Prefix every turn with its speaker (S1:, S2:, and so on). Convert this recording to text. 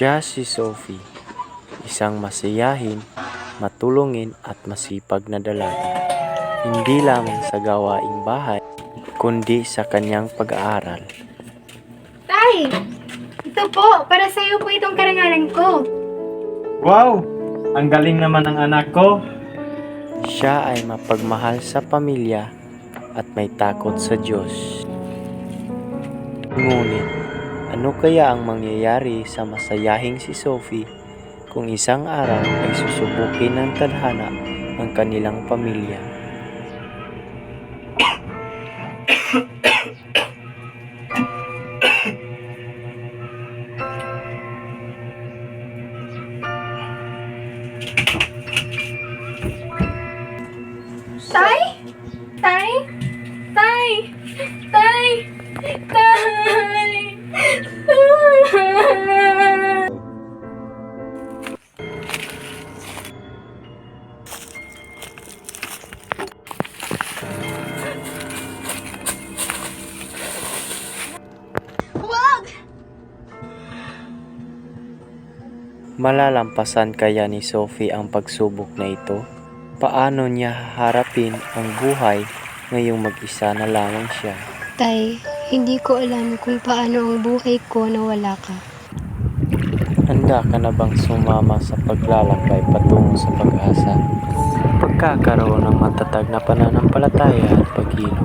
S1: Siya si Sophie, isang masiyahin, matulungin at masipag na dalaga. Hindi lamang sa gawaing bahay, kundi sa kanyang pag-aaral.
S2: Tay! Ito po, para sa iyo po itong karangalan ko.
S3: Wow! Ang galing naman ng anak ko.
S1: Siya ay mapagmahal sa pamilya at may takot sa Diyos. Ngunit, ano kaya ang mangyayari sa masayahing si Sophie kung isang araw ay susubukin ng tadhana ang kanilang pamilya?
S2: Tay? Tay? Tay? Tay? Tay? Wag!
S1: Malalampasan kaya ni Sophie ang pagsubok na ito? Paano niya haharapin ang buhay ngayong mag-isa na lamang siya?
S4: Tay, hindi ko alam kung paano ang buhay ko na wala ka.
S1: Handa ka na bang sumama sa paglalakbay patungo sa pag-asa? Pagkakaroon ng matatag na pananampalataya at pag-ibig.